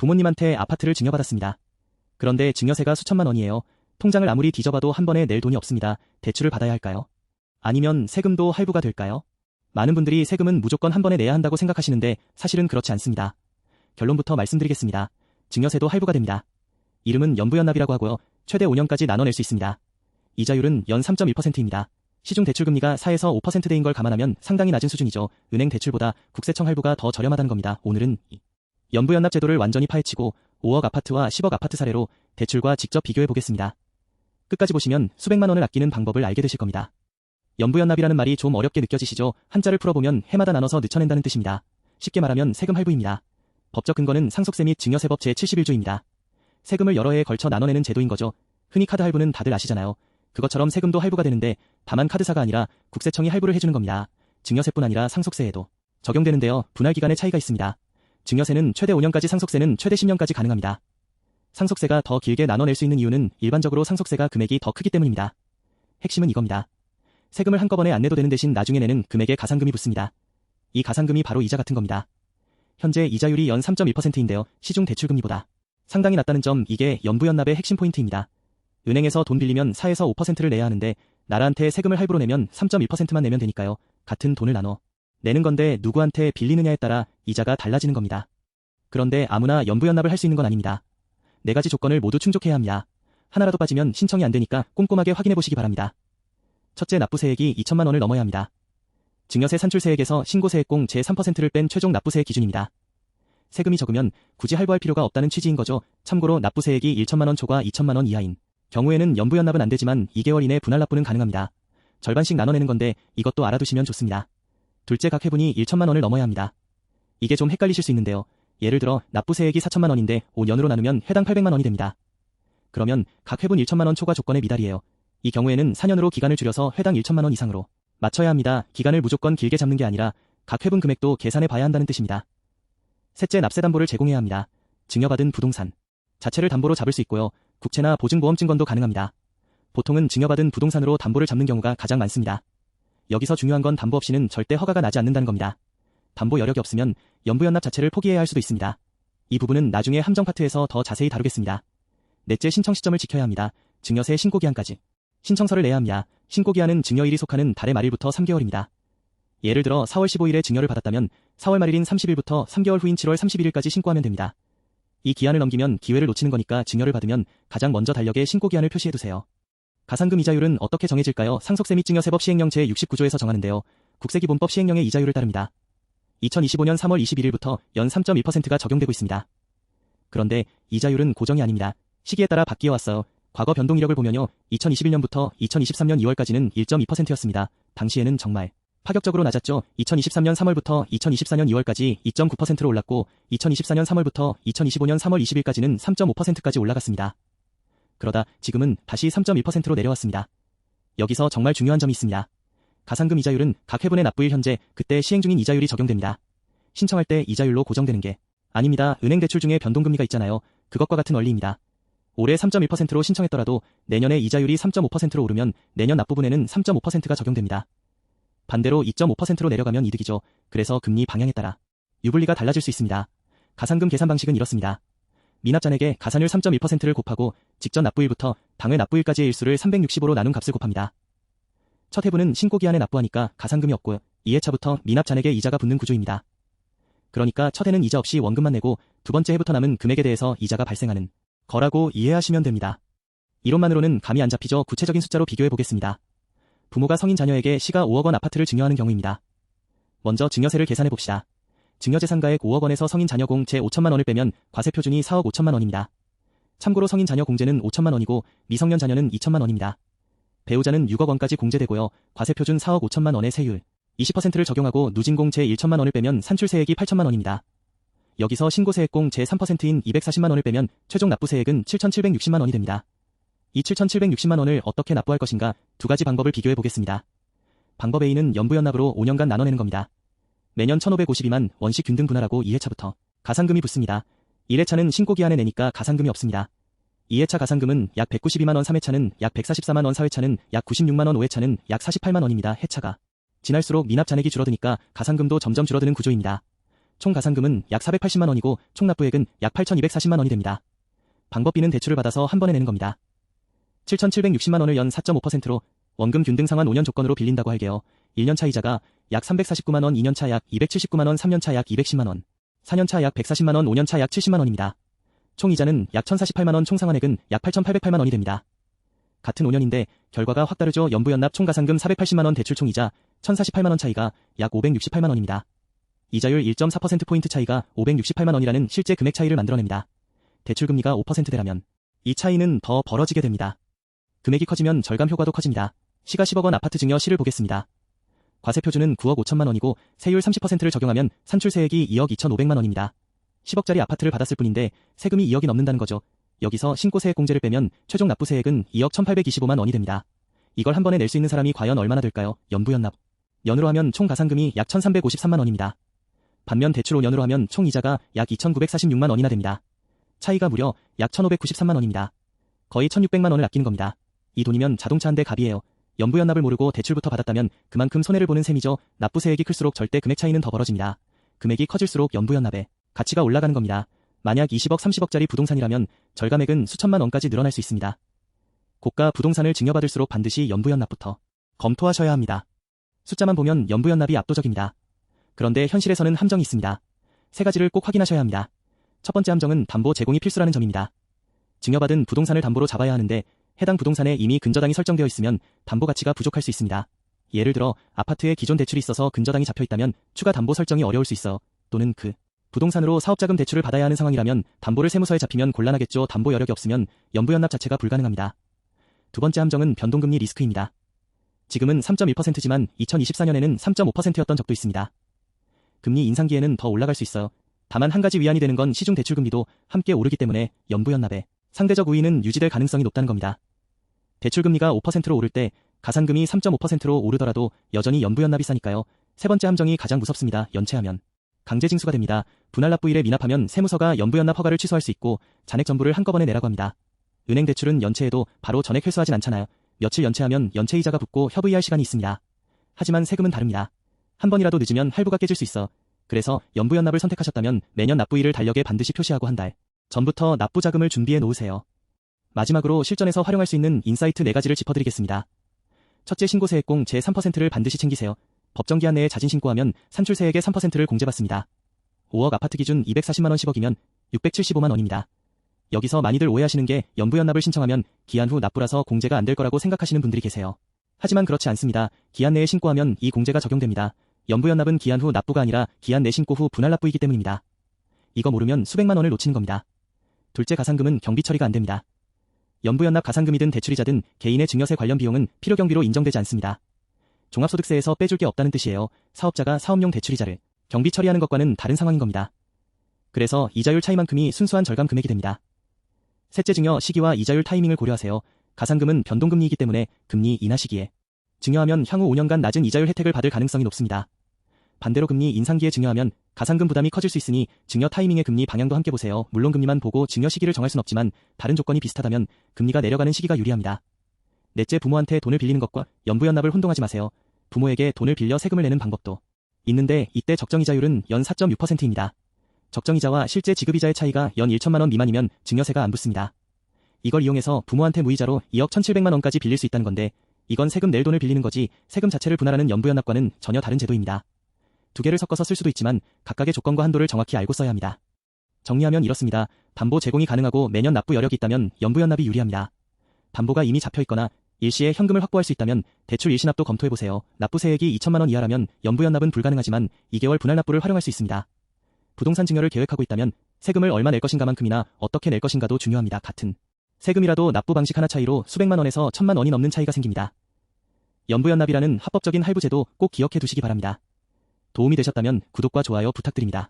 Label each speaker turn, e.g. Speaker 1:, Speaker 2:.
Speaker 1: 부모님한테 아파트를 증여받았습니다. 그런데 증여세가 수천만 원이에요. 통장을 아무리 뒤져봐도 한 번에 낼 돈이 없습니다. 대출을 받아야 할까요? 아니면 세금도 할부가 될까요? 많은 분들이 세금은 무조건 한 번에 내야 한다고 생각하시는데 사실은 그렇지 않습니다. 결론부터 말씀드리겠습니다. 증여세도 할부가 됩니다. 이름은 연부연납이라고 하고요. 최대 5년까지 나눠낼 수 있습니다. 이자율은 연 3.1%입니다. 시중 대출금리가 4에서 5%대인 걸 감안하면 상당히 낮은 수준이죠. 은행 대출보다 국세청 할부가 더 저렴하다는 겁니다. 오늘은 연부연납 제도를 완전히 파헤치고 5억 아파트와 10억 아파트 사례로 대출과 직접 비교해 보겠습니다. 끝까지 보시면 수백만 원을 아끼는 방법을 알게 되실 겁니다. 연부연납이라는 말이 좀 어렵게 느껴지시죠? 한자를 풀어보면 해마다 나눠서 늦춰낸다는 뜻입니다. 쉽게 말하면 세금 할부입니다. 법적 근거는 상속세 및 증여세법 제71조입니다. 세금을 여러 해에 걸쳐 나눠내는 제도인 거죠. 흔히 카드 할부는 다들 아시잖아요. 그것처럼 세금도 할부가 되는데 다만 카드사가 아니라 국세청이 할부를 해주는 겁니다. 증여세뿐 아니라 상속세에도 적용되는데요. 분할 기간의 차이가 있습니다. 증여세는 최대 5년까지, 상속세는 최대 10년까지 가능합니다. 상속세가 더 길게 나눠낼 수 있는 이유는 일반적으로 상속세가 금액이 더 크기 때문입니다. 핵심은 이겁니다. 세금을 한꺼번에 안 내도 되는 대신 나중에 내는 금액에 가산금이 붙습니다. 이 가산금이 바로 이자 같은 겁니다. 현재 이자율이 연 3.1%인데요. 시중 대출금리보다 상당히 낮다는 점, 이게 연부연납의 핵심 포인트입니다. 은행에서 돈 빌리면 4에서 5%를 내야 하는데 나라한테 세금을 할부로 내면 3.1%만 내면 되니까요. 같은 돈을 나눠 내는 건데 누구한테 빌리느냐에 따라 이자가 달라지는 겁니다. 그런데 아무나 연부연납을 할 수 있는 건 아닙니다. 4가지 조건을 모두 충족해야 합니다. 하나라도 빠지면 신청이 안 되니까 꼼꼼하게 확인해 보시기 바랍니다. 첫째, 납부세액이 2천만 원을 넘어야 합니다. 증여세 산출세액에서 신고세액공 제3%를 뺀 최종 납부세액 기준입니다. 세금이 적으면 굳이 할부할 필요가 없다는 취지인 거죠. 참고로 납부세액이 1천만 원 초과 2천만 원 이하인 경우에는 연부연납은 안 되지만 2개월 이내 분할 납부는 가능합니다. 절반씩 나눠내는 건데 이것도 알아두시면 좋습니다. 둘째, 각 회분이 1천만 원을 넘어야 합니다. 이게 좀 헷갈리실 수 있는데요. 예를 들어 납부세액이 4천만 원인데 5년으로 나누면 해당 800만 원이 됩니다. 그러면 각 회분 1천만 원 초과 조건에 미달이에요. 이 경우에는 4년으로 기간을 줄여서 회당 1천만 원 이상으로 맞춰야 합니다. 기간을 무조건 길게 잡는 게 아니라 각 회분 금액도 계산해 봐야 한다는 뜻입니다. 셋째, 납세담보를 제공해야 합니다. 증여받은 부동산 자체를 담보로 잡을 수 있고요. 국채나 보증보험증권도 가능합니다. 보통은 증여받은 부동산으로 담보를 잡는 경우가 가장 많습니다. 여기서 중요한 건 담보 없이는 절대 허가가 나지 않는다는 겁니다. 담보 여력이 없으면 연부연납 자체를 포기해야 할 수도 있습니다. 이 부분은 나중에 함정 파트에서 더 자세히 다루겠습니다. 넷째, 신청 시점을 지켜야 합니다. 증여세 신고기한까지 신청서를 내야 합니다. 신고기한은 증여일이 속하는 달의 말일부터 3개월입니다. 예를 들어 4월 15일에 증여를 받았다면 4월 말일인 30일부터 3개월 후인 7월 31일까지 신고하면 됩니다. 이 기한을 넘기면 기회를 놓치는 거니까 증여를 받으면 가장 먼저 달력에 신고기한을 표시해두세요. 가산금 이자율은 어떻게 정해질까요? 상속세 및 증여세법 시행령 제69조에서 정하는데요. 국세기본법 시행령의 이자율을 따릅니다. 2025년 3월 21일부터 연 3.1%가 적용되고 있습니다. 그런데 이자율은 고정이 아닙니다. 시기에 따라 바뀌어 왔어요. 과거 변동 이력을 보면요. 2021년부터 2023년 2월까지는 1.2%였습니다. 당시에는 정말 파격적으로 낮았죠. 2023년 3월부터 2024년 2월까지 2.9%로 올랐고 2024년 3월부터 2025년 3월 20일까지는 3.5%까지 올라갔습니다. 그러다 지금은 다시 3.1%로 내려왔습니다. 여기서 정말 중요한 점이 있습니다. 가산금 이자율은 각 회분의 납부일 현재 그때 시행 중인 이자율이 적용됩니다. 신청할 때 이자율로 고정되는 게 아닙니다. 은행 대출 중에 변동금리가 있잖아요. 그것과 같은 원리입니다. 올해 3.1%로 신청했더라도 내년에 이자율이 3.5%로 오르면 내년 납부분에는 3.5%가 적용됩니다. 반대로 2.5%로 내려가면 이득이죠. 그래서 금리 방향에 따라 유불리가 달라질 수 있습니다. 가산금 계산 방식은 이렇습니다. 미납잔액에 가산율 3.1%를 곱하고 직전 납부일부터 당회 납부일까지의 일수를 365로 나눈 값을 곱합니다. 첫 회분은 신고기한에 납부하니까 가산금이 없고요. 2회차부터 미납잔액에 이자가 붙는 구조입니다. 그러니까 첫 해는 이자 없이 원금만 내고 두 번째 해부터 남은 금액에 대해서 이자가 발생하는 거라고 이해하시면 됩니다. 이론만으로는 감이 안 잡히죠. 구체적인 숫자로 비교해 보겠습니다. 부모가 성인 자녀에게 시가 5억 원 아파트를 증여하는 경우입니다. 먼저 증여세를 계산해 봅시다. 증여재산가액 5억 원에서 성인 자녀 공제 5천만 원을 빼면 과세표준이 4억 5천만 원입니다. 참고로 성인 자녀 공제는 5천만 원이고 미성년 자녀는 2천만 원입니다. 배우자는 6억 원까지 공제되고요. 과세표준 4억 5천만 원의 세율 20%를 적용하고 누진공 제 1천만 원을 빼면 산출세액이 8천만 원입니다. 여기서 신고세액공 제3%인 240만 원을 빼면 최종 납부세액은 7,760만 원이 됩니다. 이 7,760만 원을 어떻게 납부할 것인가 두 가지 방법을 비교해 보겠습니다. 방법 A는 연부연납으로 5년간 나눠내는 겁니다. 매년 1,552만 원씩 균등 분할하고 2회차부터 가산금이 붙습니다. 1회차는 신고기한에 내니까 가산금이 없습니다. 2회차 가산금은 약 192만 원, 3회차는 약 144만 원, 4회차는 약 96만 원, 5회차는 약 48만 원입니다. 해차가 지날수록 미납 잔액이 줄어드니까 가산금도 점점 줄어드는 구조입니다. 총 가산금은 약 480만 원이고 총 납부액은 약 8,240만 원이 됩니다. 방법비는 대출을 받아서 한 번에 내는 겁니다. 7,760만 원을 연 4.5%로 원금 균등 상환 5년 조건으로 빌린다고 할게요. 1년차 이자가 약 349만 원, 2년차 약 279만 원, 3년차 약 210만 원, 4년차 약 140만 원, 5년차 약 70만 원입니다. 총 이자는 약 1,048만 원, 총 상환액은 약 8,808만 원이 됩니다. 같은 5년인데 결과가 확 다르죠. 연부연납 총 가산금 480만 원, 대출 총 이자 1,048만 원 차이가 약 568만 원입니다. 이자율 1.4%포인트 차이가 568만 원이라는 실제 금액 차이를 만들어냅니다. 대출 금리가 5%대라면 이 차이는 더 벌어지게 됩니다. 금액이 커지면 절감 효과도 커집니다. 시가 10억 원 아파트 증여 시를 보겠습니다. 과세표준은 9억 5천만 원이고 세율 30%를 적용하면 산출세액이 2억 2,500만 원입니다. 10억짜리 아파트를 받았을 뿐인데 세금이 2억이 넘는다는 거죠. 여기서 신고세액 공제를 빼면 최종 납부세액은 2억 1,825만 원이 됩니다. 이걸 한 번에 낼 수 있는 사람이 과연 얼마나 될까요? 연부연납. 연으로 하면 총 가산금이 약 1,353만 원입니다. 반면 대출 5년으로 하면 총 이자가 약 2,946만 원이나 됩니다. 차이가 무려 약 1,593만 원입니다. 거의 1,600만 원을 아끼는 겁니다. 이 돈이면 자동차 한 대 값이에요. 연부연납을 모르고 대출부터 받았다면 그만큼 손해를 보는 셈이죠. 납부세액이 클수록 절대 금액 차이는 더 벌어집니다. 금액이 커질수록 연부연납의 가치가 올라가는 겁니다. 만약 20억, 30억짜리 부동산이라면 절감액은 수천만 원까지 늘어날 수 있습니다. 고가 부동산을 증여받을수록 반드시 연부연납부터 검토하셔야 합니다. 숫자만 보면 연부연납이 압도적입니다. 그런데 현실에서는 함정이 있습니다. 세 가지를 꼭 확인하셔야 합니다. 첫 번째 함정은 담보 제공이 필수라는 점입니다. 증여받은 부동산을 담보로 잡아야 하는데 해당 부동산에 이미 근저당이 설정되어 있으면 담보 가치가 부족할 수 있습니다. 예를 들어 아파트에 기존 대출이 있어서 근저당이 잡혀 있다면 추가 담보 설정이 어려울 수 있어. 또는 그 부동산으로 사업자금 대출을 받아야 하는 상황이라면 담보를 세무서에 잡히면 곤란하겠죠. 담보 여력이 없으면 연부연납 자체가 불가능합니다. 두 번째 함정은 변동금리 리스크입니다. 지금은 3.1%지만 2024년에는 3.5%였던 적도 있습니다. 금리 인상기에는 더 올라갈 수 있어요. 다만 한 가지 위안이 되는 건 시중 대출금리도 함께 오르기 때문에 연부연납의 상대적 우위는 유지될 가능성이 높다는 겁니다. 대출금리가 5%로 오를 때 가산금이 3.5%로 오르더라도 여전히 연부연납이 싸니까요. 세 번째 함정이 가장 무섭습니다. 연체하면 강제징수가 됩니다. 분할납부일에 미납하면 세무서가 연부연납 허가를 취소할 수 있고 잔액 전부를 한꺼번에 내라고 합니다. 은행 대출은 연체해도 바로 전액 회수하진 않잖아요. 며칠 연체하면 연체이자가 붙고 협의할 시간이 있습니다. 하지만 세금은 다릅니다. 한 번이라도 늦으면 할부가 깨질 수 있어. 그래서 연부연납을 선택하셨다면 매년 납부일을 달력에 반드시 표시하고 한 달 전부터 납부자금을 준비해 놓으세요. 마지막으로 실전에서 활용할 수 있는 인사이트 4가지를 짚어드리겠습니다. 첫째, 신고세액공 제3%를 반드시 챙기세요. 법정기한 내에 자진 신고하면 산출세액의 3%를 공제받습니다. 5억 아파트 기준 240만 원 10억이면 675만 원입니다. 여기서 많이들 오해하시는 게 연부연납을 신청하면 기한 후 납부라서 공제가 안 될 거라고 생각하시는 분들이 계세요. 하지만 그렇지 않습니다. 기한 내에 신고하면 이 공제가 적용됩니다. 연부연납은 기한 후 납부가 아니라 기한 내 신고 후 분할납부이기 때문입니다. 이거 모르면 수백만 원을 놓치는 겁니다. 둘째, 가산금은 경비 처리가 안 됩니다. 연부연납 가산금이든 대출이자든 개인의 증여세 관련 비용은 필요경비로 인정되지 않습니다. 종합소득세에서 빼줄 게 없다는 뜻이에요. 사업자가 사업용 대출이자를 경비 처리하는 것과는 다른 상황인 겁니다. 그래서 이자율 차이만큼이 순수한 절감 금액이 됩니다. 셋째, 증여 시기와 이자율 타이밍을 고려하세요. 가산금은 변동금리이기 때문에 금리 인하 시기에 증여하면 향후 5년간 낮은 이자율 혜택을 받을 가능성이 높습니다. 반대로 금리 인상기에 증여하면 가산금 부담이 커질 수 있으니 증여 타이밍의 금리 방향도 함께 보세요. 물론 금리만 보고 증여 시기를 정할 순 없지만 다른 조건이 비슷하다면 금리가 내려가는 시기가 유리합니다. 넷째, 부모한테 돈을 빌리는 것과 연부연납을 혼동하지 마세요. 부모에게 돈을 빌려 세금을 내는 방법도 있는데 이때 적정이자율은 연 4.6%입니다. 적정이자와 실제 지급이자의 차이가 연 1천만 원 미만이면 증여세가 안 붙습니다. 이걸 이용해서 부모한테 무이자로 2억 1,700만 원까지 빌릴 수 있다는 건데 이건 세금 낼 돈을 빌리는 거지 세금 자체를 분할하는 연부연납과는 전혀 다른 제도입니다. 두 개를 섞어서 쓸 수도 있지만 각각의 조건과 한도를 정확히 알고 써야 합니다. 정리하면 이렇습니다. 담보 제공이 가능하고 매년 납부 여력이 있다면 연부연납이 유리합니다. 담보가 이미 잡혀있거나 일시에 현금을 확보할 수 있다면 대출 일시납도 검토해보세요. 납부세액이 2천만 원 이하라면 연부연납은 불가능하지만 2개월 분할납부를 활용할 수 있습니다. 부동산 증여를 계획하고 있다면 세금을 얼마 낼 것인가만큼이나 어떻게 낼 것인가도 중요합니다. 같은 세금이라도 납부 방식 하나 차이로 수백만 원에서 1,000만 원이 넘는 차이가 생깁니다. 연부연납이라는 합법적인 할부제도 꼭 기억해 두시기 바랍니다. 도움이 되셨다면 구독과 좋아요 부탁드립니다.